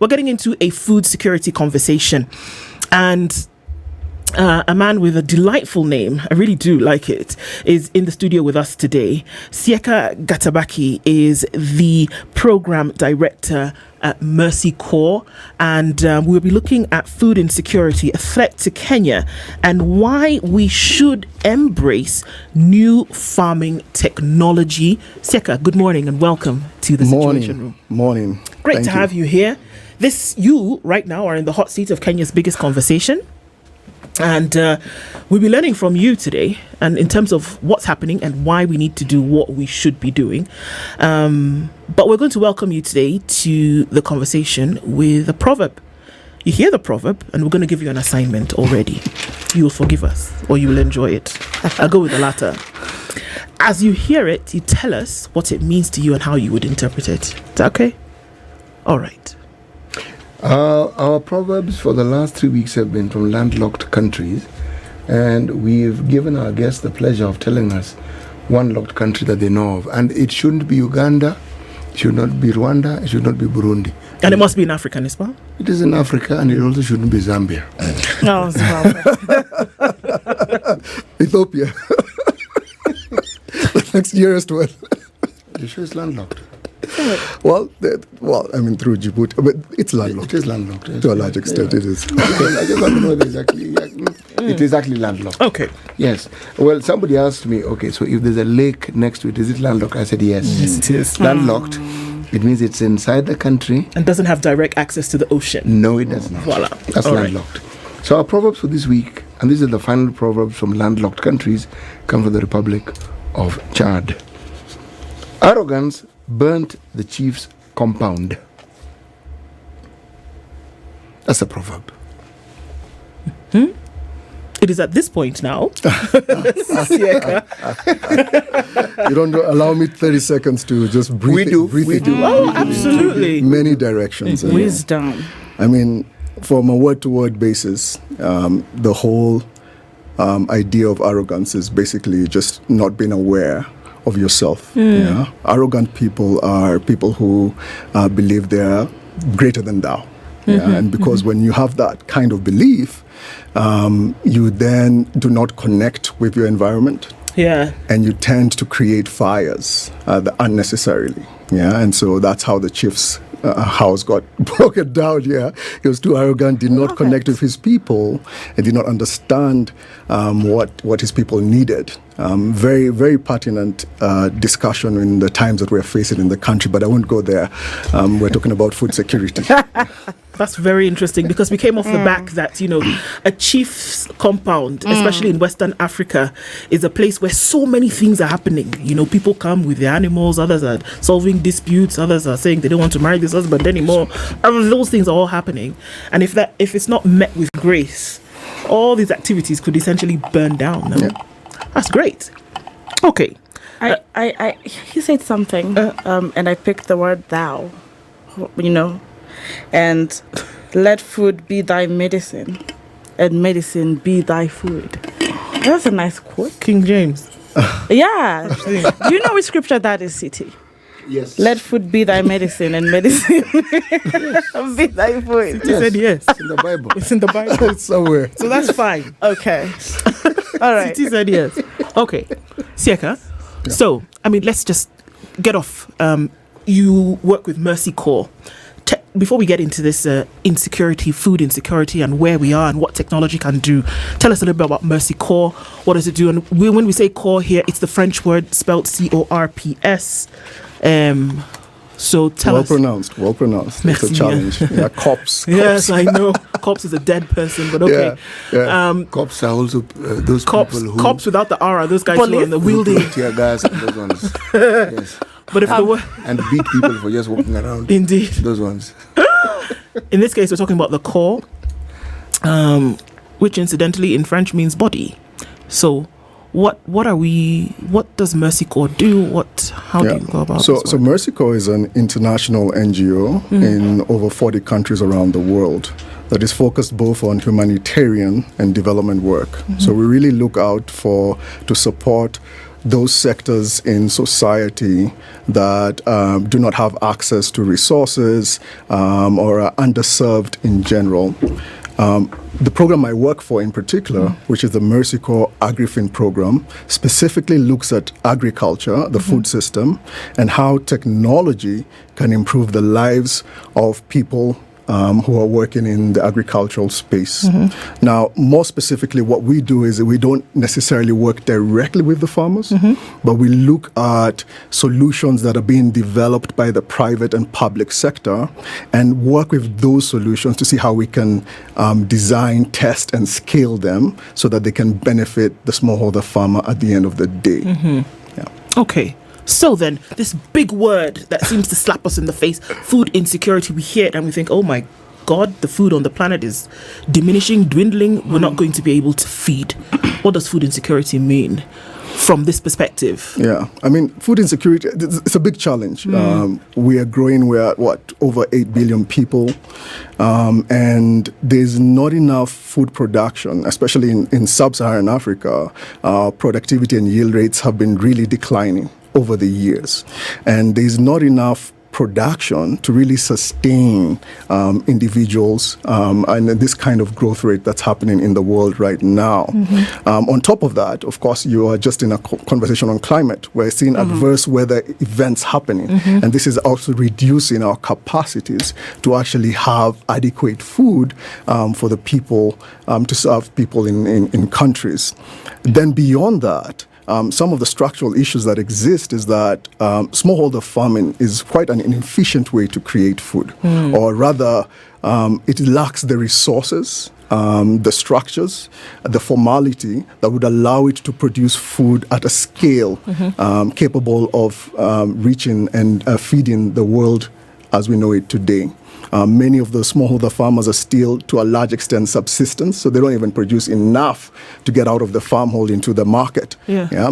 we're getting into a food security conversation. And a man with a delightful name, I really do like it, is in the studio with us today. Sieka Gatabaki is the program director at Mercy Corps, and we'll be looking at food insecurity, a threat to Kenya, and why we should embrace new farming technology. Sieka, good morning and welcome to the Situation Room. Morning. Great to have you here. You right now are in the hot seat of Kenya's biggest conversation. And we'll be learning from you today, and in terms of what's happening and why we need to do what we should be doing. But we're going to welcome you today to the conversation with a proverb. You hear the proverb, and we're going to give you an assignment already. You will forgive us, or you will enjoy it. I'll go with the latter. As you hear it, you tell us what it means to you and how you would interpret it. Is that okay? All right. Our proverbs for the last 3 weeks have been from landlocked countries, and we've given our guests the pleasure of telling us one locked country that they know of. And it shouldn't be Uganda, it should not be Rwanda, it should not be Burundi. And it must be in Africa, Nispa? It is in Africa, and it also shouldn't be Zambia. No, Zimbabwe. Ethiopia. The next nearest one. You sure it's landlocked? Well, through Djibouti, but it's landlocked. It is landlocked. Yes. To a large extent, it is. I just want to know exactly. It is actually landlocked. Okay. Yes. Well, somebody asked me, okay, so if there's a lake next to it, is it landlocked? I said yes. Yes, it is. Landlocked. It means it's inside the country. And doesn't have direct access to the ocean. No, it does not. Voila. That's all landlocked. Right. So our proverbs for this week, and these are the final proverbs from landlocked countries, come from the Republic of Chad. Arrogance burnt the chief's compound. That's a proverb. It is at this point now. You don't allow me 30 seconds to just breathe. We do. Oh, absolutely. Many directions. Wisdom. I mean, from a word-to-word basis, the whole idea of arrogance is basically just not being aware of yourself. Yeah? Arrogant people are people who believe they are greater than thou. Yeah? And because when you have that kind of belief, you then do not connect with your environment. Yeah. And you tend to create fires unnecessarily. Yeah. And so that's how the chief's house got broken down. Yeah. He was too arrogant, did not connect with his people, and did not understand what his people needed. Very, very pertinent discussion in the times that we're facing in the country, but I won't go there. We're talking about food security. That's very interesting, because we came off the back that, a chief's compound, especially in Western Africa, is a place where so many things are happening. People come with their animals, others are solving disputes, others are saying they don't want to marry this husband anymore. Those things are all happening. And if it's not met with grace, all these activities could essentially burn down. No? Yeah. That's great. Okay. He said something, and I picked the word thou, and let food be thy medicine, and medicine be thy food. That's a nice quote. King James. Yeah. Do you know which scripture that is, City? Yes. Let food be thy medicine, and medicine be thy food. City said yes. It's in the Bible. It's in the Bible. It's somewhere. So that's fine. Okay. All right. City said yes. Okay. Sieka. Yeah. So, let's just get off. You work with Mercy Corps. Before we get into this food insecurity, and where we are and what technology can do, tell us a little bit about Mercy Corps. What does it do? And when we say corps here, it's the French word spelled CORPS. So tell us. Well pronounced. Merci. It's a challenge. Yeah, cops. Yes, I know. Cops is a dead person, but okay. Yeah. Cops are also those cops, people who... Cops without the R are those guys who are on the wielding. Tear gas and those ones. Yes. But if and beat people for just walking around. Indeed. Those ones. In this case, we're talking about the corps, which incidentally in French means body. So what does Mercy Corps do? How do you go about it? So Mercy Corps is an international NGO in over 40 countries around the world that is focused both on humanitarian and development work. So we really look out to support those sectors in society that do not have access to resources or are underserved in general. The program I work for in particular, which is the Mercy Corps Agrifin program, specifically looks at agriculture, the food system, and how technology can improve the lives of people who are working in the agricultural space. Now, more specifically, what we do is we don't necessarily work directly with the farmers, but we look at solutions that are being developed by the private and public sector and work with those solutions to see how we can design, test, and scale them so that they can benefit the smallholder farmer at the end of the day. Yeah. Okay. So then, this big word that seems to slap us in the face, food insecurity, we hear it and we think, oh my God, the food on the planet is diminishing, dwindling. We're not going to be able to feed. What does food insecurity mean from this perspective? Yeah, I mean, food insecurity, it's a big challenge. We are growing, we're at, over 8 billion people. And there's not enough food production, especially in sub-Saharan Africa. Productivity and yield rates have been really declining over the years. And there's not enough production to really sustain individuals and this kind of growth rate that's happening in the world right now. On top of that, of course, you are just in a conversation on climate. We're seeing adverse weather events happening. And this is also reducing our capacities to actually have adequate food for the people, to serve people in countries. Then beyond that, some of the structural issues that exist is that smallholder farming is quite an inefficient way to create food, or rather, it lacks the resources, the structures, the formality that would allow it to produce food at a scale capable of reaching and feeding the world as we know it today. Many of the smallholder farmers are still, to a large extent, subsistence, so they don't even produce enough to get out of the farmhold into the market.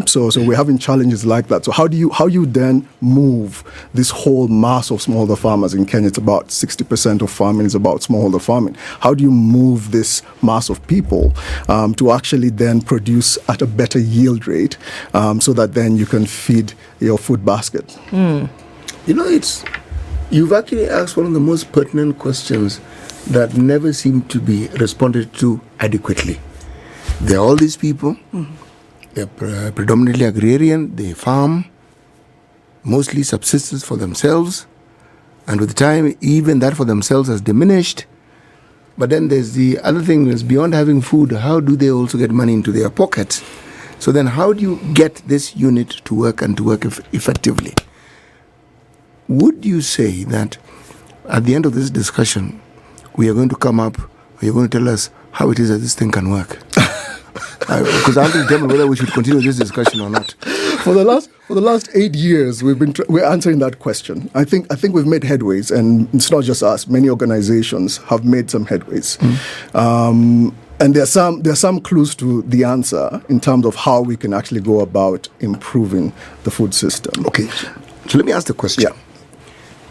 So we're having challenges like that. So how you then move this whole mass of smallholder farmers in Kenya? It's about 60% of farming is about smallholder farming. How do you move this mass of people to actually then produce at a better yield rate so that then you can feed your food basket? You know, you've actually asked one of the most pertinent questions that never seem to be responded to adequately. There are all these people, they're predominantly agrarian, they farm, mostly subsistence for themselves, and with time, even that for themselves has diminished. But then there's the other thing is, beyond having food, how do they also get money into their pockets? So then how do you get this unit to work and to work effectively? Would you say that at the end of this discussion, we are going to come up, you're going to tell us how it is that this thing can work? Because I have to determine whether we should continue this discussion or not. For the last 8 years, we're answering that question. I think we've made headways, and it's not just us. Many organizations have made some headways. And there are some clues to the answer in terms of how we can actually go about improving the food system. Okay, so let me ask the question. Yeah.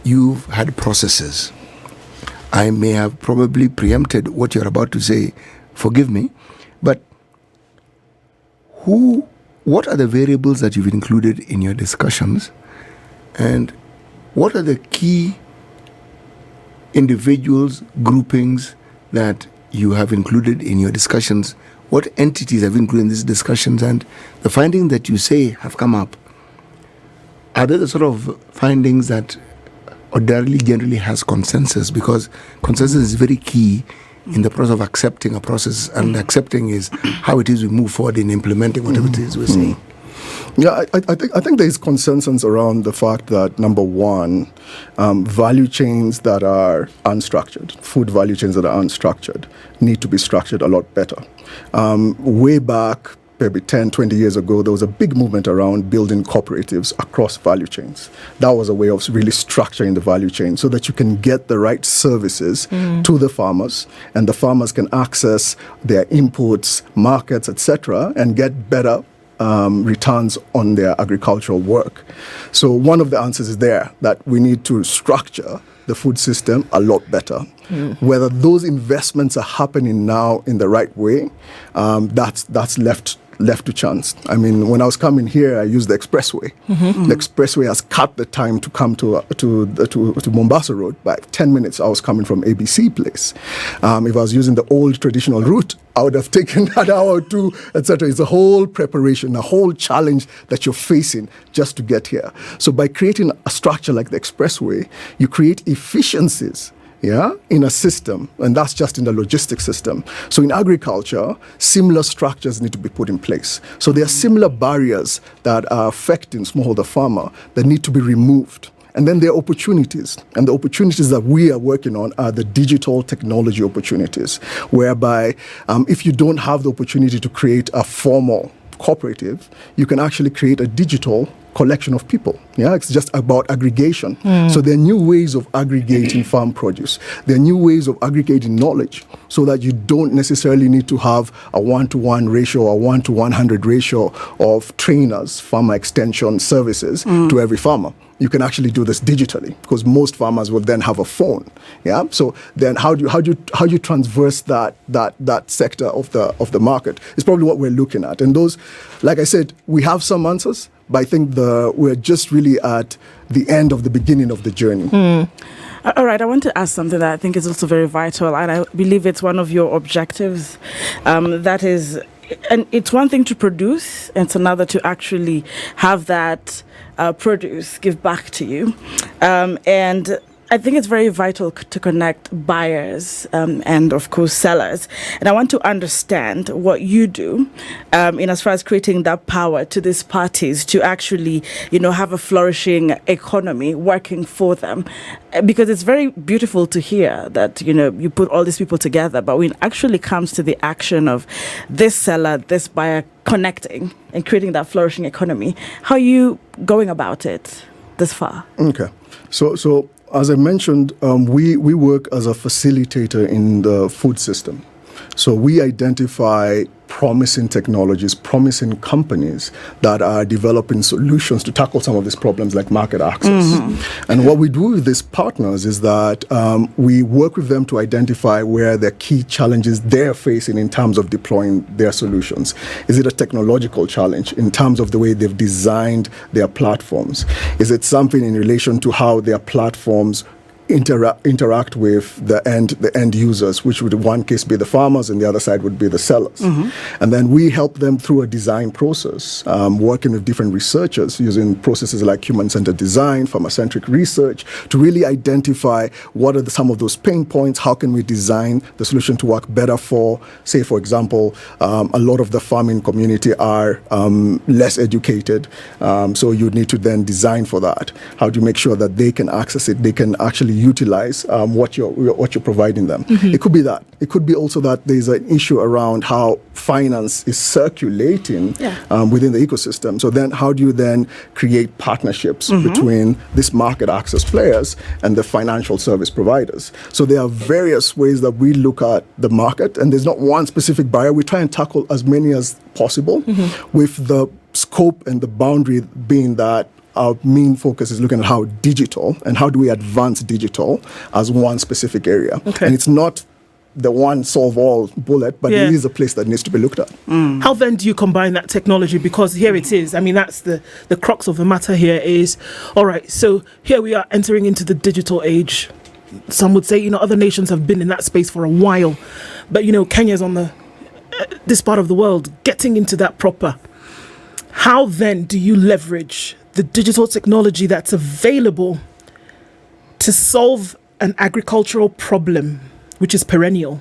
You've had processes. I may have probably preempted what you're about to say. Forgive me. But what are the variables that you've included in your discussions? And what are the key individuals, groupings that you have included in your discussions? What entities have included in these discussions? And the findings that you say have come up, are they the sort of findings that ordinarily generally has consensus? Because consensus is very key in the process of accepting a process, and accepting is how it is we move forward in implementing whatever it is we're saying. Yeah, I think there is consensus around the fact that, number one, value chains that are unstructured, food value chains that are unstructured, need to be structured a lot better. Way back, maybe 10, 20 years ago, there was a big movement around building cooperatives across value chains. That was a way of really structuring the value chain so that you can get the right services to the farmers, and the farmers can access their inputs, markets, etc., and get better returns on their agricultural work. So one of the answers is there, that we need to structure the food system a lot better. Whether those investments are happening now in the right way, that's left left to chance. I mean, when I was coming here, I used the expressway. The expressway has cut the time to come to Mombasa Road by 10 minutes. I was coming from ABC Place. If I was using the old traditional route, I would have taken an hour or two, etc. It's a whole preparation, a whole challenge that you're facing just to get here. So by creating a structure like the expressway, you create efficiencies, in a system, and that's just in the logistics system. So in agriculture, similar structures need to be put in place. So there are similar barriers that are affecting smallholder farmer that need to be removed. And then there are opportunities. And the opportunities that we are working on are the digital technology opportunities, whereby if you don't have the opportunity to create a formal cooperative, you can actually create a digital collection of people. It's just about aggregation. So there are new ways of aggregating farm produce. There are new ways of aggregating knowledge so that you don't necessarily need to have a 1-to-1 ratio or 1-to-100 ratio of trainers, farmer extension services to every farmer. You can actually do this digitally because most farmers will then have a phone. So then how do you transverse that sector of the market is probably what we're looking at. And those, like I said, we have some answers, but I think we're just really at the end of the beginning of the journey. All right, I want to ask something that I think is also very vital, and I believe it's one of your objectives. That is, and it's one thing to produce, and it's another to actually have that produce give back to you. And I think it's very vital to connect buyers and, of course, sellers. And I want to understand what you do in as far as creating that power to these parties to actually, have a flourishing economy working for them. Because it's very beautiful to hear that, you put all these people together. But when it actually comes to the action of this seller, this buyer connecting and creating that flourishing economy, how are you going about it this far? Okay. So as I mentioned, we work as a facilitator in the food system. So we identify promising technologies, promising companies that are developing solutions to tackle some of these problems like market access. And what we do with these partners is that we work with them to identify where the key challenges they're facing in terms of deploying their solutions. Is it a technological challenge in terms of the way they've designed their platforms? Is it something in relation to how their platforms interact with the end users, which would in one case be the farmers and the other side would be the sellers. And then we help them through a design process, working with different researchers using processes like human-centered design, farmer-centric research, to really identify what are some of those pain points, how can we design the solution to work better for, say, for example, a lot of the farming community are less educated, so you need to then design for that. How do you make sure that they can access it, they can actually utilize what you're providing them? It could be that. It could be also that there's an issue around how finance is circulating within the ecosystem. So then how do you then create partnerships between these market access players and the financial service providers? So there are various ways that we look at the market, and there's not one specific barrier. We try and tackle as many as possible, with the scope and the boundary being that our main focus is looking at how digital and how do we advance digital as one specific area. And it's not the one solve-all bullet, but it is a place that needs to be looked at. How then do you combine that technology? Because here it is. I mean, that's the crux of the matter here is, all right, so here we are entering into the digital age. Some would say, other nations have been in that space for a while. But, Kenya's on this part of the world, getting into that proper. How then do you leverage the digital technology that's available to solve an agricultural problem, which is perennial?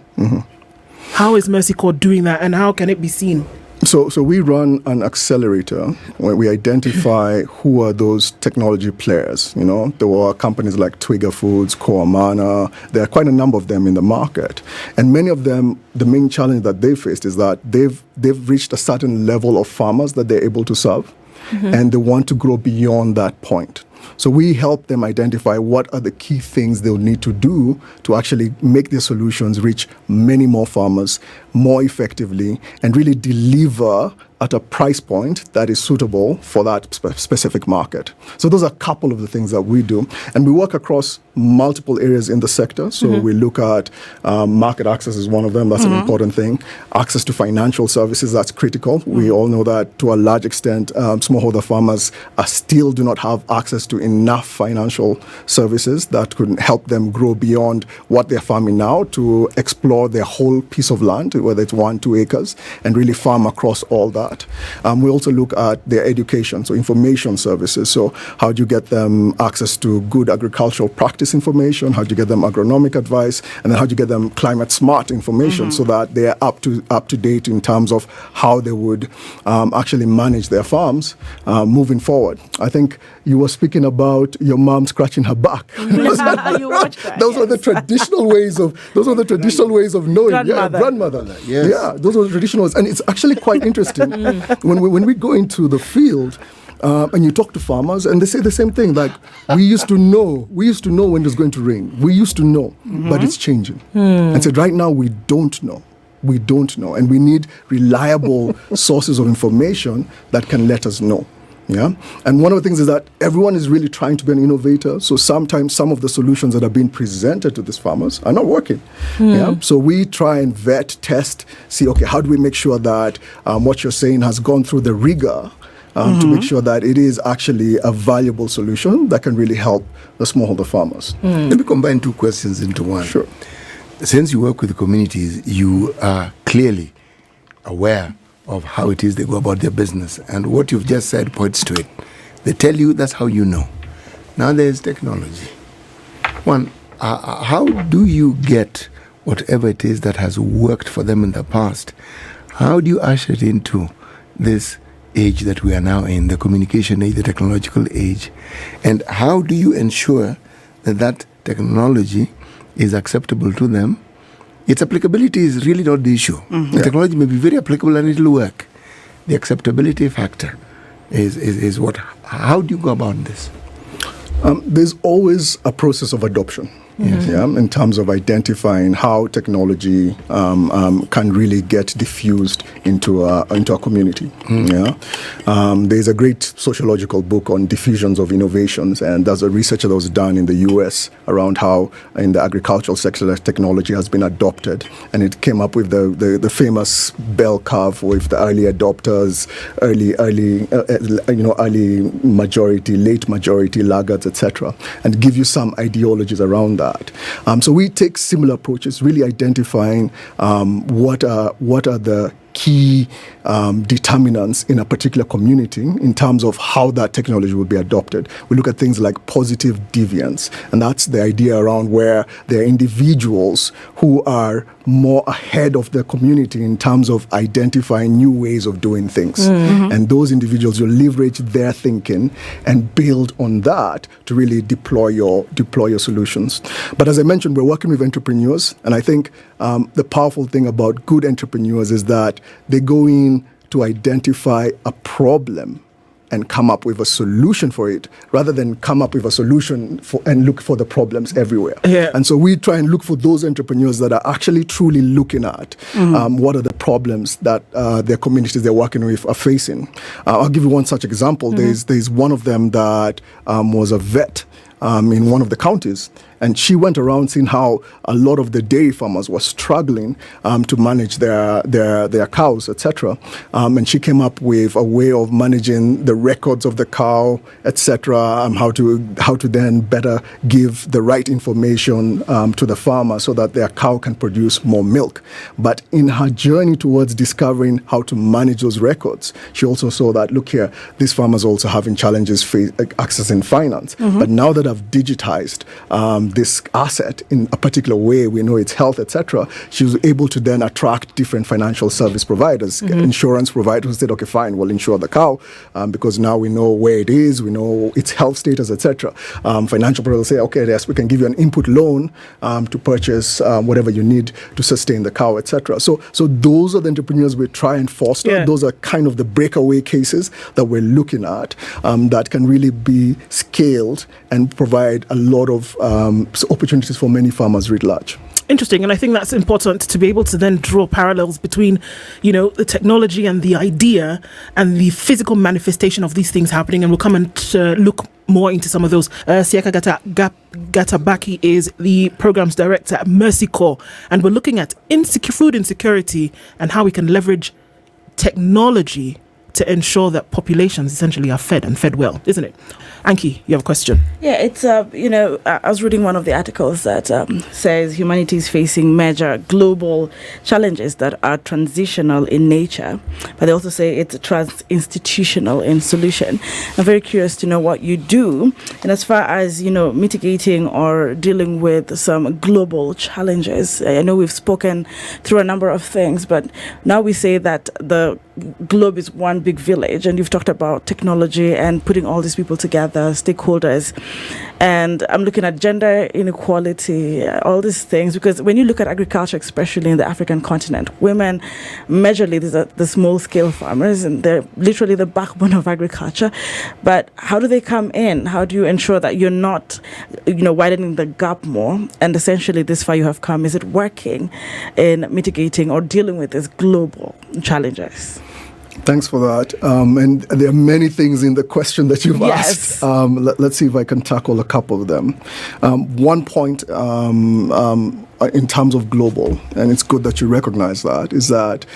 How is Mercy Corps doing that, and how can it be seen? So we run an accelerator where we identify who are those technology players. There were companies like Twiga Foods, Coamana. There are quite a number of them in the market. And many of them, the main challenge that they faced is that they've reached a certain level of farmers that they're able to serve. And they want to grow beyond that point. So we help them identify what are the key things they'll need to do to actually make their solutions reach many more farmers more effectively and really deliver at a price point that is suitable for that specific market. So those are a couple of the things that we do. And we work across multiple areas in the sector. So we look at market access is one of them. That's an important thing. Access to financial services, that's critical. We all know that to a large extent, smallholder farmers still do not have access to enough financial services that could help them grow beyond what they're farming now to explore their whole piece of land, whether it's 1-2 acres, and really farm across all that. We also look at their education, so information services. So how do you get them access to good agricultural practice information? How do you get them agronomic advice? And then how do you get them climate smart information so that they're up to date in terms of how they would actually manage their farms moving forward? I think you were speaking about your mom scratching her back. You watched that. Those were the traditional ways of knowing. Grandmother. Yes. Yeah, those were the traditional ways. And it's actually quite interesting. When we go into the field and you talk to farmers, and they say the same thing, like, we used to know when it was going to rain. We used to know, but it's changing. And said, right now, we don't know. We don't know. And we need reliable sources of information that can let us know. Yeah, and one of the things is that everyone is really trying to be an innovator. So sometimes some of the solutions that are being presented to these farmers are not working. Yeah, so we try and vet, test, see, okay, how do we make sure that what you're saying has gone through the rigor to make sure that it is actually a valuable solution that can really help the smallholder farmers. Let me combine two questions into one. Sure. Since you work with the communities, you are clearly aware of how it is they go about their business. And what you've just said points to it. They tell you that's how you know. Now there's technology. One, how do you get whatever it is that has worked for them in the past? How do you usher it into this age that we are now in, the communication age, the technological age? And how do you ensure that technology is acceptable to them? Its applicability is really not the issue. The technology may be very applicable and it'll work. The acceptability factor is what. How do you go about this? There's always a process of adoption. Yeah, in terms of identifying how technology can really get diffused into a community. Yeah, there's a great sociological book on diffusions of innovations, and there's a research that was done in the U.S. around how in the agricultural sector that technology has been adopted, and it came up with the famous bell curve with the early adopters, early majority, late majority, laggards, etc., and give you some ideologies around that. So we take similar approaches, really identifying what are the key determinants in a particular community in terms of how that technology will be adopted. We look at things like positive deviance, and that's the idea around where there are individuals who are more ahead of the community in terms of identifying new ways of doing things. And those individuals, you leverage their thinking and build on that to really deploy your solutions. But as I mentioned, we're working with entrepreneurs, and I think the powerful thing about good entrepreneurs is that they go in to identify a problem and come up with a solution for it, rather than come up with a solution and look for the problems everywhere. Yeah. And so we try and look for those entrepreneurs that are actually truly looking at what are the problems that their communities they're working with are facing. I'll give you one such example. There's one of them that was a vet in one of the counties. And she went around seeing how a lot of the dairy farmers were struggling to manage their cows, etc. And she came up with a way of managing the records of the cow, etc. How to then better give the right information to the farmer so that their cow can produce more milk. But in her journey towards discovering how to manage those records, she also saw that, look here, these farmers are also having challenges accessing finance. But now that I've digitized this asset in a particular way, we know its health, etc., she was able to then attract different financial service providers, insurance providers who said, okay, fine, we'll insure the cow because now we know where it is, we know its health status, etc. Financial providers say, okay, yes, we can give you an input loan to purchase whatever you need to sustain the cow, etc. So those are the entrepreneurs we try and foster. Yeah. Those are kind of the breakaway cases that we're looking at that can really be scaled and provide a lot of opportunities for many farmers writ large. Interesting, and I think that's important to be able to then draw parallels between, the technology and the idea and the physical manifestation of these things happening, and we'll come and look more into some of those. Sieka Gatabaki is the programs director at Mercy Corps, and we're looking at food insecurity and how we can leverage technology to ensure that populations essentially are fed and fed well, isn't it? Anki, you have a question? Yeah, it's, I was reading one of the articles that says humanity is facing major global challenges that are transitional in nature, but they also say it's trans-institutional in solution. I'm very curious to know what you do, and as far as, mitigating or dealing with some global challenges. I know we've spoken through a number of things, but now we say that the globe is one big village, and you've talked about technology and putting all these people together, stakeholders, and I'm looking at gender inequality, all these things, because when you look at agriculture, especially in the African continent, women, majorly the small scale farmers, and they're literally the backbone of agriculture. But how do they come in? How do you ensure that you're not, widening the gap more? And essentially, this far you have come, is it working in mitigating or dealing with these global challenges? Thanks for that. And there are many things in the question that you've asked. Let's see if I can tackle a couple of them. One point in terms of global, and it's good that you recognize that, is that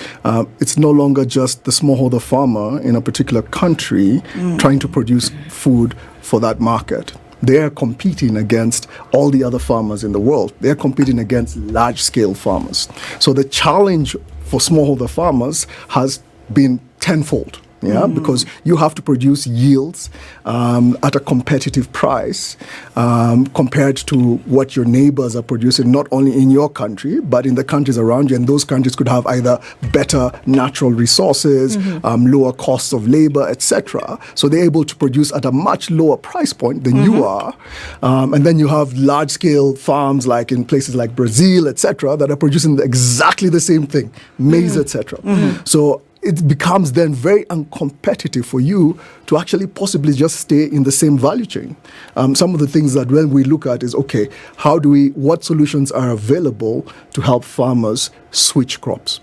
it's no longer just the smallholder farmer in a particular country trying to produce food for that market. They're competing against all the other farmers in the world. They're competing against large-scale farmers. So the challenge for smallholder farmers has been tenfold. Because you have to produce yields at a competitive price compared to what your neighbors are producing, not only in your country, but in the countries around you. And those countries could have either better natural resources, lower costs of labor, etc. So they're able to produce at a much lower price point than you are. And then you have large-scale farms like in places like Brazil, etc., that are producing exactly the same thing, maize, etc. So it becomes then very uncompetitive for you to actually possibly just stay in the same value chain. Some of the things that when we look at is, okay, what solutions are available to help farmers switch crops?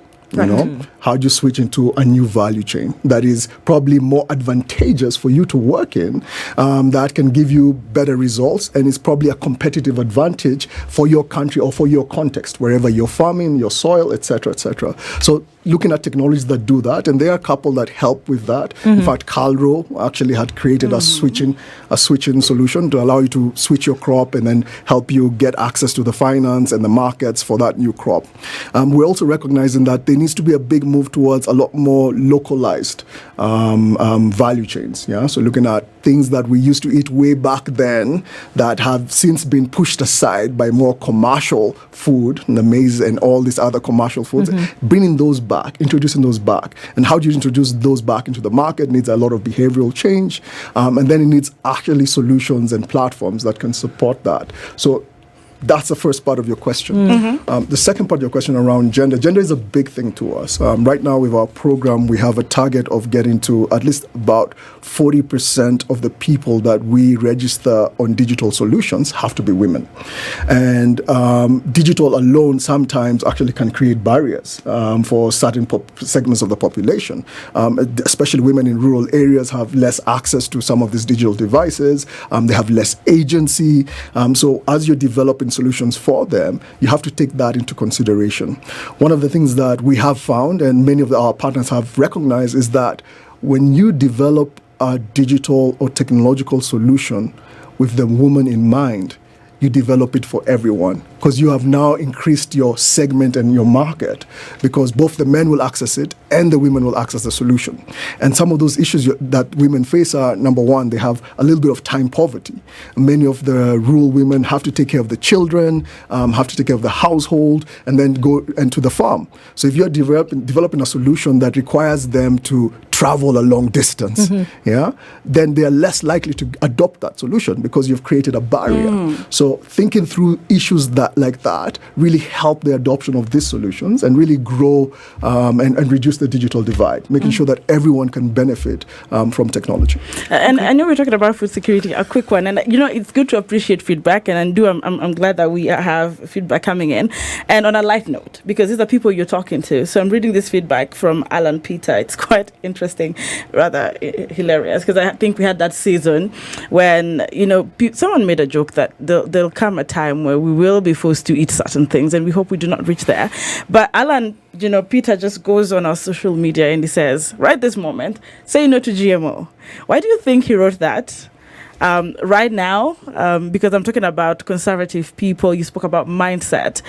How do you switch into a new value chain that is probably more advantageous for you to work in, that can give you better results, and is probably a competitive advantage for your country or for your context, wherever you're farming, your soil, etc., etc. So looking at technologies that do that, and there are a couple that help with that. In fact, Calro actually had created a switching solution to allow you to switch your crop and then help you get access to the finance and the markets for that new crop. We're also recognizing that there needs to be a big move towards a lot more localized value chains. So looking at things that we used to eat way back then that have since been pushed aside by more commercial food, the maize and all these other commercial foods, bringing those back, introducing those back. And how do you introduce those back into the market? It needs a lot of behavioral change. And then it needs actually solutions and platforms that can support that. So that's the first part of your question. The second part of your question around gender. Gender is a big thing to us. Right now with our program, we have a target of getting to at least about 40% of the people that we register on digital solutions have to be women. And digital alone sometimes actually can create barriers for certain segments of the population. Especially women in rural areas have less access to some of these digital devices. They have less agency. So as you're developing solutions for them, you have to take that into consideration. One of the things that we have found, and many of our partners have recognized, is that when you develop a digital or technological solution with the woman in mind, you develop it for everyone, because you have now increased your segment and your market, because both the men will access it and the women will access the solution. And some of those issues that women face are, number one, they have a little bit of time poverty. Many of the rural women have to take care of the children, have to take care of the household, and then go into the farm. So if you're developing a solution that requires them to travel a long distance, then they are less likely to adopt that solution because you've created a barrier. So thinking through issues like that really help the adoption of these solutions and really grow and reduce the digital divide, making sure that everyone can benefit from technology. And I know we're talking about food security, a quick one. And, it's good to appreciate feedback. And I'm glad that we have feedback coming in. And on a light note, because these are people you're talking to. So I'm reading this feedback from Alan Peter. It's quite interesting, rather hilarious, because I think we had that season when, someone made a joke that there'll come a time where we will be forced to eat certain things, and we hope we do not reach there. But Alan, Peter just goes on our social media and he says, right this moment, say no to GMO. Why do you think he wrote that? Right now, because I'm talking about conservative people, you spoke about mindset,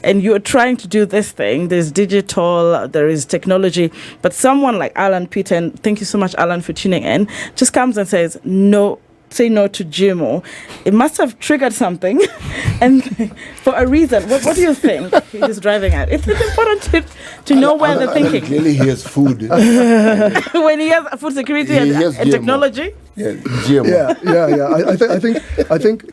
and you're trying to do this thing. There's digital, there is technology, but someone like Alan Peter, and thank you so much, Alan, for tuning in, just comes and says, no, say no to GMO. It must have triggered something, and for a reason. What do you think he's driving at? It's important to know where they're thinking. Clearly, he has food. When he has food security and technology. Yeah, GMO. Yeah. I think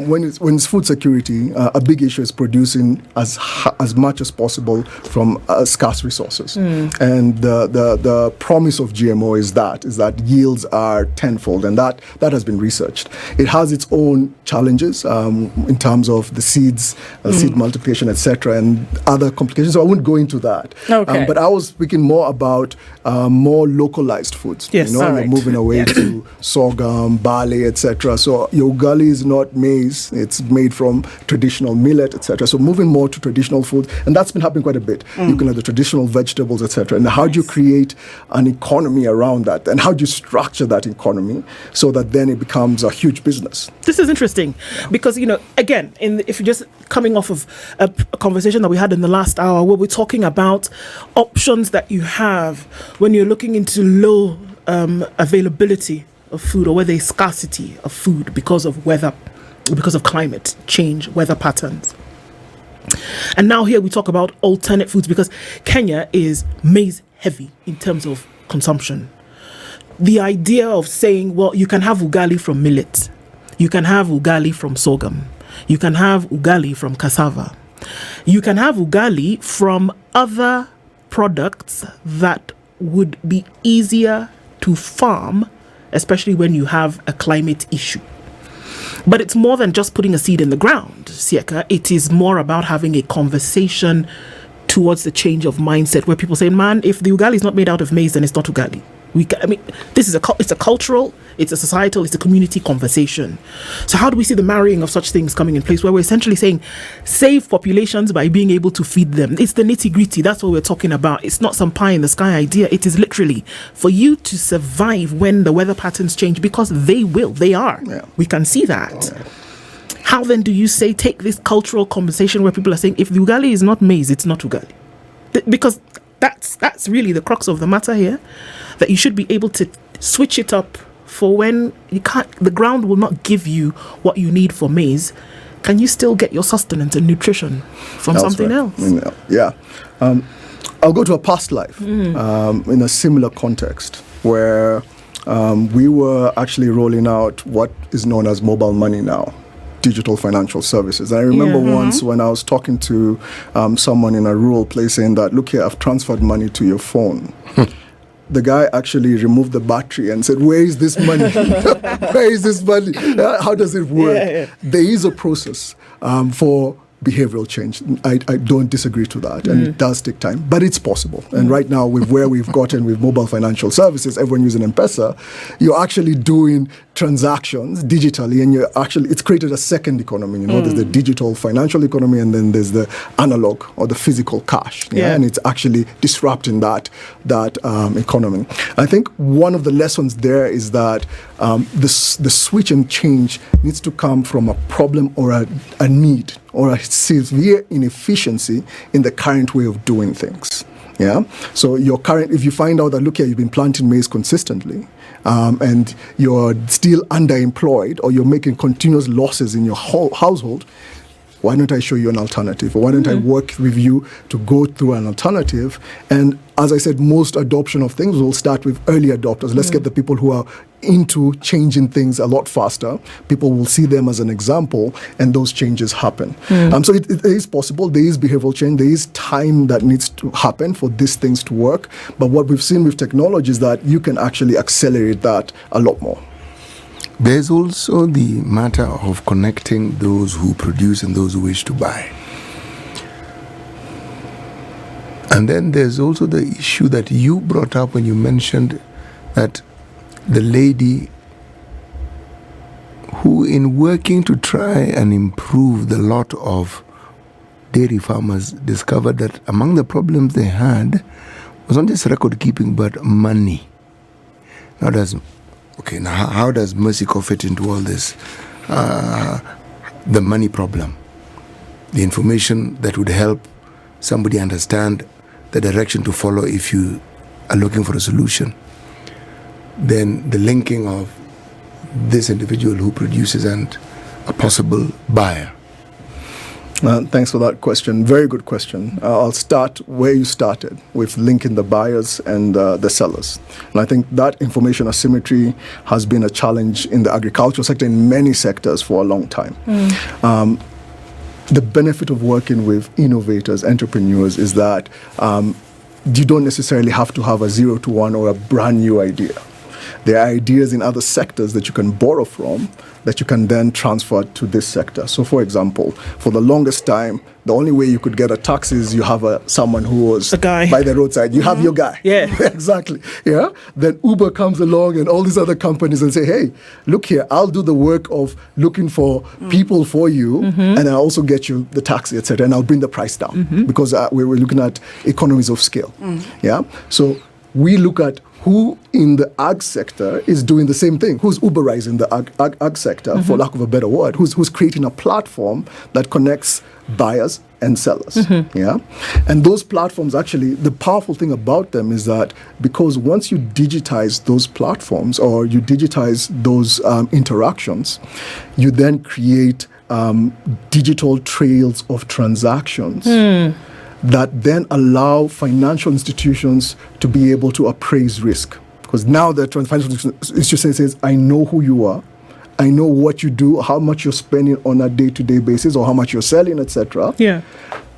when it's food security, a big issue is producing as much as possible from scarce resources. And the promise of GMO is that yields are tenfold, and that has been researched. It has its own challenges in terms of the seeds, seed multiplication, etc., and other complications. So I wouldn't go into that. Okay. But I was speaking more about more localized foods. Yes, We're moving away to sorghum, barley, etc. So your ugali is not maize; it's made from traditional millet, etc. So moving more to traditional food, and that's been happening quite a bit. You can have the traditional vegetables, etc. And how do you create an economy around that? And how do you structure that economy so that then it becomes a huge business? This is interesting because, again, if you're just coming off of a conversation that we had in the last hour where we're talking about options that you have when you're looking into low availability of food, or where there's scarcity of food because of weather, because of climate change, weather patterns. And now here we talk about alternate foods because Kenya is maize heavy in terms of consumption. The idea of saying, well, you can have ugali from millet, you can have ugali from sorghum, you can have ugali from cassava, you can have ugali from other products that would be easier to farm, especially when you have a climate issue. But it's more than just putting a seed in the ground, Sieka. It is more about having a conversation towards the change of mindset where people say, man, if the ugali is not made out of maize, then it's not ugali. This is it's a cultural, it's a societal, it's a community conversation. So how do we see the marrying of such things coming in place where we're essentially saying save populations by being able to feed them? It's the nitty gritty. That's what we're talking about. It's not some pie in the sky idea. It is literally for you to survive when the weather patterns change, because they will. They are. Yeah. We can see that. Yeah. How then do you say take this cultural conversation where people are saying if the ugali is not maize, it's not ugali? Because that's really the crux of the matter here, that you should be able to switch it up for when the ground will not give you what you need for maize. Can you still get your sustenance and nutrition from something else? Yeah. I'll go to a past life in a similar context where we were actually rolling out what is known as mobile money now, digital financial services. And I remember once when I was talking to someone in a rural place saying that, look here, I've transferred money to your phone. The guy actually removed the battery and said, where is this money? Where is this money? How does it work? Yeah. There is a process for behavioral change. I don't disagree to that, and it does take time, but it's possible. And right now, with where we've gotten with mobile financial services, everyone using M-Pesa, you're actually doing transactions digitally, and it's created a second economy. There's the digital financial economy, and then there's the analog or the physical cash, and it's actually disrupting that economy. I think one of the lessons there is that the switch and change needs to come from a problem or a need or a severe inefficiency in the current way of doing things. Yeah. So if you find out that, look here, you've been planting maize consistently, and you're still underemployed, or you're making continuous losses in your whole household, why don't I show you an alternative? Or why don't I work with you to go through an alternative? And as I said, most adoption of things will start with early adopters. Let's get the people who are into changing things a lot faster. People will see them as an example, and those changes happen. So it is possible. There is behavioral change. There is time that needs to happen for these things to work. But what we've seen with technology is that you can actually accelerate that a lot more. There's also the matter of connecting those who produce and those who wish to buy. And then there's also the issue that you brought up when you mentioned that the lady who, in working to try and improve the lot of dairy farmers, discovered that among the problems they had was not just record keeping but money. Now how does Mercycorp fit into all this? The money problem, the information that would help somebody understand the direction to follow if you are looking for a solution. Then the linking of this individual who produces and a possible buyer. Thanks for that question. Very good question. I'll start where you started, with linking the buyers and the sellers. And I think that information asymmetry has been a challenge in the agricultural sector, in many sectors, for a long time. The benefit of working with innovators, entrepreneurs, is that you don't necessarily have to have a 0 to 1 or a brand new idea. There are ideas in other sectors that you can borrow from that you can then transfer to this sector. So, for example, for the longest time, the only way you could get a taxi is you have someone who was by the roadside. You have your guy. Yeah. Exactly. Yeah. Then Uber comes along and all these other companies and say, hey, look here, I'll do the work of looking for people for you, and I'll also get you the taxi, etc. And I'll bring the price down because we're looking at economies of scale. Yeah. So we look at who in the ag sector is doing the same thing, who's Uberizing the ag sector, for lack of a better word, who's creating a platform that connects buyers and sellers. Yeah. And those platforms, actually, the powerful thing about them is that because once you digitize those platforms or you digitize those interactions, you then create digital trails of transactions that then allow financial institutions to be able to appraise risk. Because now the financial institution says, I know who you are, I know what you do, how much you're spending on a day-to-day basis, or how much you're selling, etc. Yeah.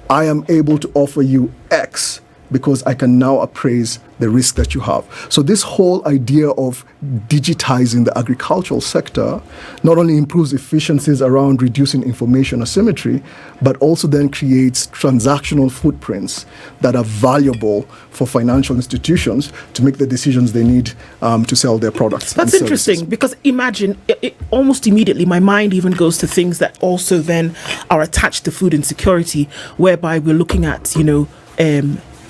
I am able to offer you X because I can now appraise the risk that you have. So this whole idea of digitizing the agricultural sector not only improves efficiencies around reducing information asymmetry, but also then creates transactional footprints that are valuable for financial institutions to make the decisions they need to sell their products. That's interesting, because imagine, almost immediately my mind even goes to things that also then are attached to food insecurity, whereby we're looking at,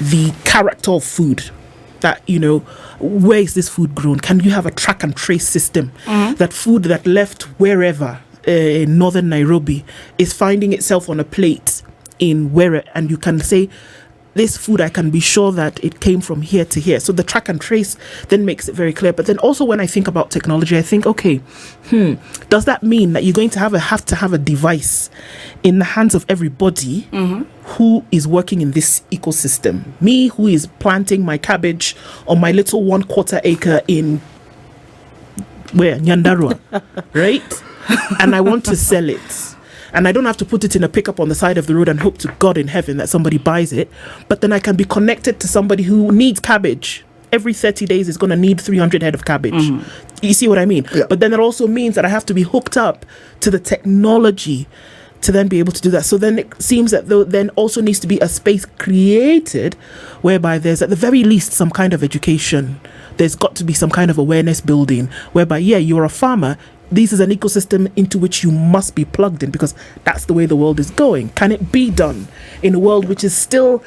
the character of food. That, where is this food grown? Can you have a track and trace system? That food that left wherever in northern Nairobi is finding itself on a plate in where, and you can say, this food, I can be sure that it came from here to here. So the track and trace then makes it very clear. But then also when I think about technology, I think, okay, does that mean that you're going to have to have a device in the hands of everybody who is working in this ecosystem? Me, who is planting my cabbage on my little 1/4 acre in Nyandarua, right? And I want to sell it. And I don't have to put it in a pickup on the side of the road and hope to God in heaven that somebody buys it. But then I can be connected to somebody who needs cabbage. Every 30 days is going to need 300 head of cabbage. You see what I mean? Yeah. But then it also means that I have to be hooked up to the technology to then be able to do that. So then it seems that then also needs to be a space created whereby there's at the very least some kind of education. There's got to be some kind of awareness building whereby, you're a farmer. This is an ecosystem into which you must be plugged in because that's the way the world is going. Can it be done in a world which is still,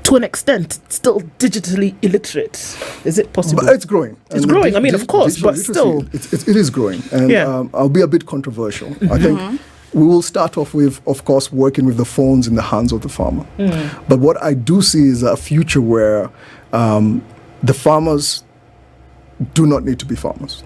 to an extent, still digitally illiterate? Is it possible? But it's growing. It's growing. I mean, of course, but still. It is growing. And I'll be a bit controversial. I think we will start off with, of course, working with the phones in the hands of the farmer. But what I do see is a future where the farmers do not need to be farmers.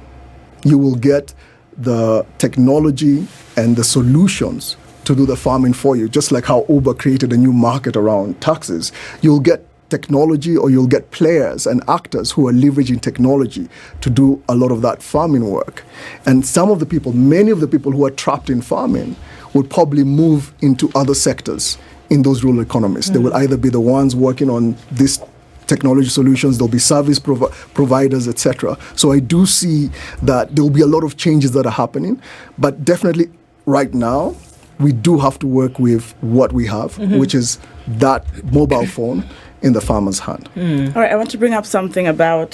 You will get the technology and the solutions to do the farming for you. Just like how Uber created a new market around taxis, you'll get technology, or you'll get players and actors who are leveraging technology to do a lot of that farming work. And many of the people who are trapped in farming would probably move into other sectors in those rural economies. They will either be the ones working on this technology solutions, there'll be service providers, etc. So I do see that there'll be a lot of changes that are happening, but definitely right now, we do have to work with what we have, which is that mobile phone in the farmer's hand. All right, I want to bring up something about,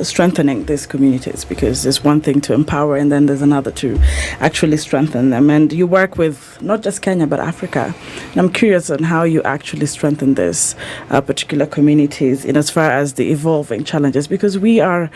strengthening these communities, because there's one thing to empower and then there's another to actually strengthen them. And you work with not just Kenya, but Africa. And I'm curious on how you actually strengthen these particular communities in as far as the evolving challenges, because we are,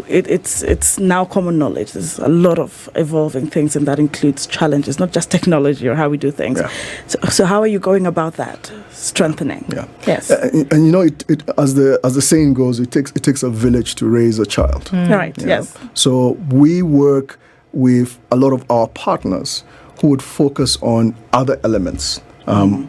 it's now common knowledge. There's a lot of evolving things, and that includes challenges, not just technology or how we do things. Yeah. So how are you going about that? Strengthening. Yeah. Yes. And it as the saying goes, it takes a village to raise a child. All right. Yes. So we work with a lot of our partners who would focus on other elements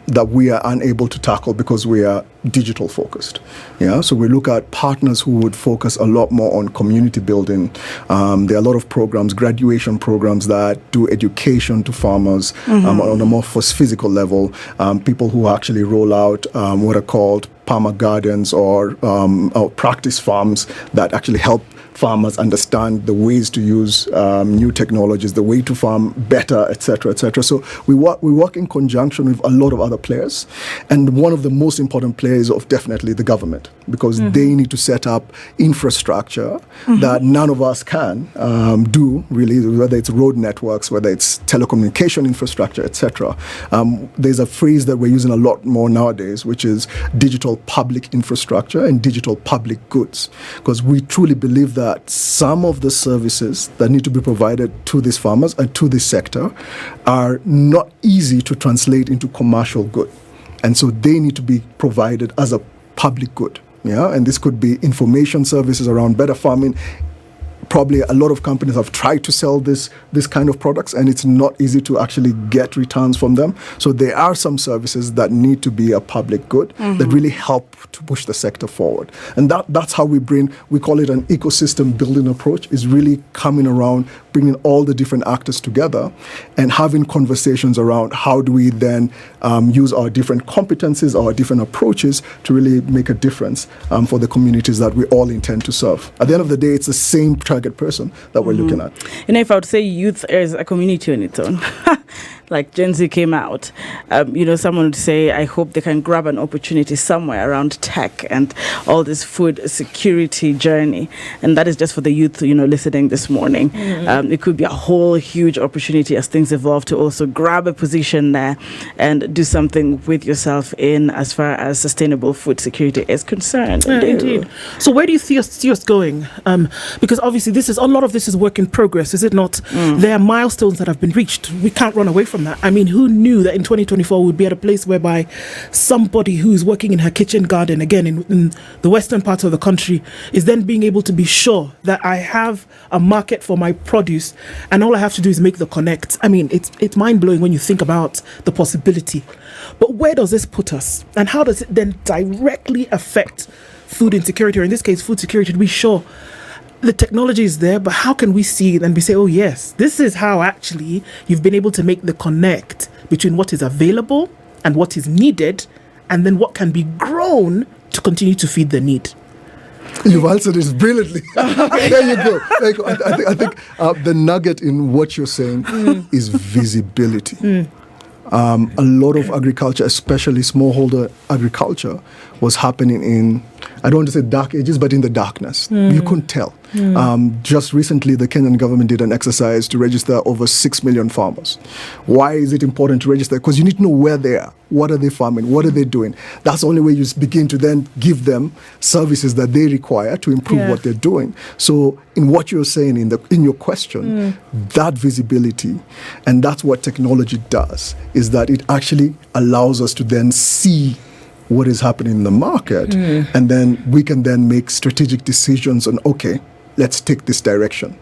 that we are unable to tackle because we are digital focused. Yeah. So we look at partners who would focus a lot more on community building. There are a lot of programs, graduation programs that do education to farmers on a more physical level. People who actually roll out what are called farmer gardens or practice farms that actually help farmers understand the ways to use new technologies, the way to farm better, etc., etc. So we work in conjunction with a lot of other players, and one of the most important players of definitely the government, because they need to set up infrastructure that none of us can do, really, whether it's road networks, whether it's telecommunication infrastructure, etc. There's a phrase that we're using a lot more nowadays, which is digital public infrastructure and digital public goods, because we truly believe that some of the services that need to be provided to these farmers and to this sector are not easy to translate into commercial good. And so they need to be provided as a public good. Yeah, and this could be information services around better farming. Probably a lot of companies have tried to sell this kind of products, and it's not easy to actually get returns from them. So there are some services that need to be a public good that really help to push the sector forward. And that's how we call it an ecosystem building approach, is really coming around, bringing all the different actors together and having conversations around how do we then use our different competencies, our different approaches to really make a difference for the communities that we all intend to serve. At the end of the day, it's the same target person that we're looking at. If I would say youth is a community on its own, like Gen Z came out, someone would say, I hope they can grab an opportunity somewhere around tech and all this food security journey. And that is just for the youth, listening this morning. It could be a whole huge opportunity as things evolve to also grab a position there and do something with yourself in as far as sustainable food security is concerned. Indeed. So where do you see us going? Because obviously a lot of this is work in progress, is it not? There are milestones that have been reached. We can't run away from that. I mean, who knew that in 2024 we'd be at a place whereby somebody who's working in her kitchen garden, again, in the western part of the country, is then being able to be sure that I have a market for my produce and all I have to do is make the connect. I mean, it's mind-blowing when you think about the possibility. But where does this put us? And how does it then directly affect food insecurity, or in this case, food security, to be sure the technology is there, but how can we see it and we say, oh yes, this is how actually you've been able to make the connect between what is available and what is needed, and then what can be grown to continue to feed the need? You've answered this brilliantly. There you go. I think the nugget in what you're saying is visibility. A lot of agriculture, especially smallholder agriculture, was happening in, I don't want to say dark ages, but in the darkness. You couldn't tell. Just recently, the Kenyan government did an exercise to register over 6 million farmers. Why is it important to register? Because you need to know where they are. What are they farming? What are they doing? That's the only way you begin to then give them services that they require to improve what they're doing. So in what you're saying in your question, that visibility, and that's what technology does, is that it actually allows us to then see what is happening in the market, and then we can then make strategic decisions on, okay, let's take this direction,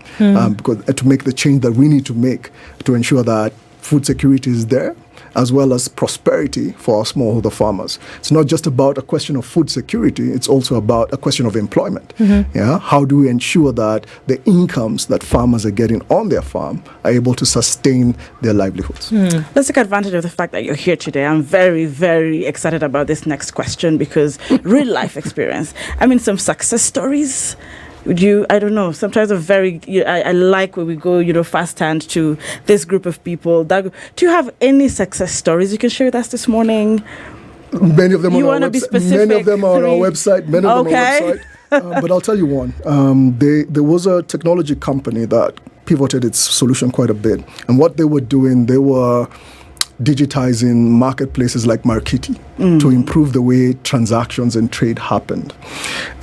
because to make the change that we need to make to ensure that food security is there, as well as prosperity for our smallholder farmers. It's not just about a question of food security, it's also about a question of employment. Yeah? How do we ensure that the incomes that farmers are getting on their farm are able to sustain their livelihoods? Let's take advantage of the fact that you're here today. I'm very, very excited about this next question because real life experience. I mean, some success stories. I don't know, sometimes I like when we go, firsthand to this group of people. Do you have any success stories you can share with us this morning? Many of them You on our wanna be website. specific? Many of them are on our 3. website. Many of them Okay. on our website. But I'll tell you one. There was a technology company that pivoted its solution quite a bit. And what they were doing, they were digitizing marketplaces like Markiti to improve the way transactions and trade happened.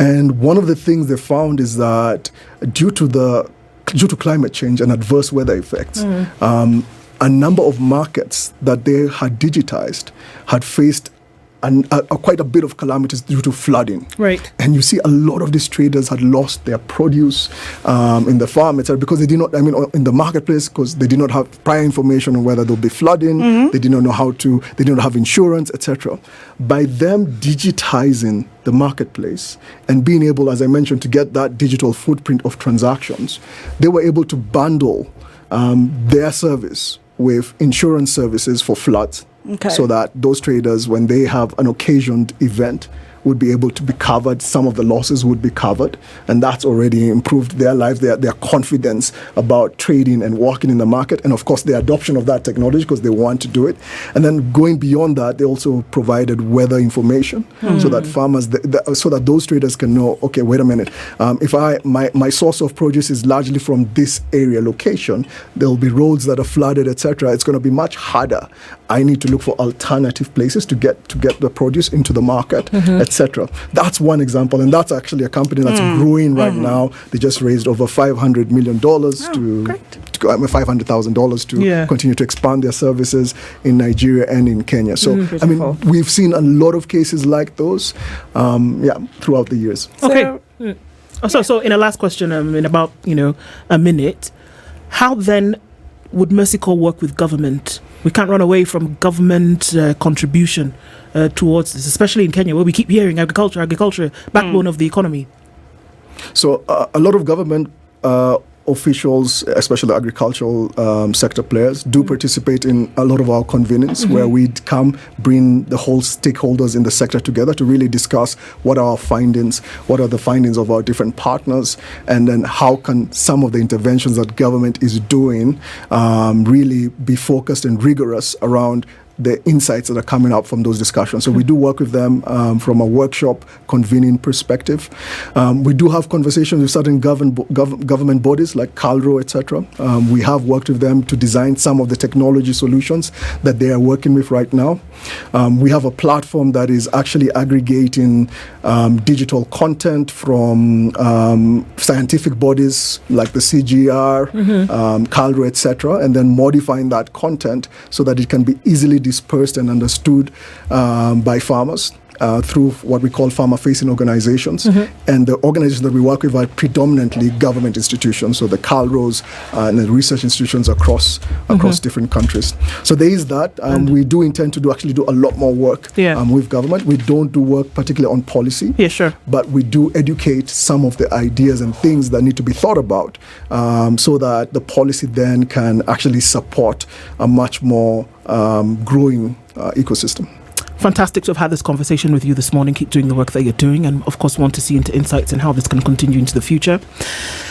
And one of the things they found is that due to climate change and adverse weather effects, a number of markets that they had digitized had faced quite a bit of calamities due to flooding. Right. And you see a lot of these traders had lost their produce in the farm, etc., because they did not, in the marketplace, because they did not have prior information on whether there'll be flooding, they did not know they did not have insurance, etc. By them digitizing the marketplace and being able, as I mentioned, to get that digital footprint of transactions, they were able to bundle their service with insurance services for floods. Okay. So that those traders, when they have an occasioned event, would be able to be covered. Some of the losses would be covered, and that's already improved their lives, their confidence about trading and working in the market, and of course the adoption of that technology because they want to do it. And then going beyond that, they also provided weather information so that farmers, so that those traders can know, okay, wait a minute, if my source of produce is largely from this area location, there will be roads that are flooded, etc. It's going to be much harder. I need to look for alternative places to get the produce into the market, etc. That's one example, and that's actually a company that's growing right now. They just raised over $500 million $500,000 to continue to expand their services in Nigeria and in Kenya. So, we've seen a lot of cases like those, throughout the years. Okay. So in a last question, in about a minute, how then would Mercy Corps work with government? We can't run away from government contribution towards this, especially in Kenya, where we keep hearing agriculture, backbone of the economy. So a lot of government officials, especially agricultural sector players, do participate in a lot of our convenings where we bring the whole stakeholders in the sector together to really discuss what are our findings, what are the findings of our different partners, and then how can some of the interventions that government is doing really be focused and rigorous around the insights that are coming up from those discussions. So we do work with them from a workshop convening perspective. We do have conversations with certain government bodies like CalRO, etc. We have worked with them to design some of the technology solutions that they are working with right now. We have a platform that is actually aggregating digital content from scientific bodies like the CGR, CalRO, etc., and then modifying that content so that it can be easily dispersed and understood by farmers through what we call farmer-facing organizations. And the organizations that we work with are predominantly government institutions, so the CalROs and the research institutions across different countries. So there is that. We do intend to actually do a lot more work with government. We don't do work particularly on policy, but we do educate some of the ideas and things that need to be thought about so that the policy then can actually support a much more growing ecosystem. Fantastic to have had this conversation with you this morning. Keep doing the work that you're doing, and of course want to see into insights and how this can continue into the future.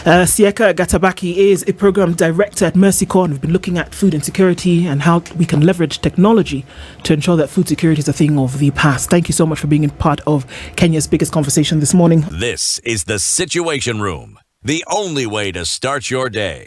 Sieka Gatabaki is a program director at Mercy Corps, and we've been looking at food insecurity and how we can leverage technology to ensure that food security is a thing of the past. Thank you so much for being a part of Kenya's biggest conversation this morning. This is the Situation Room, the only way to start your day.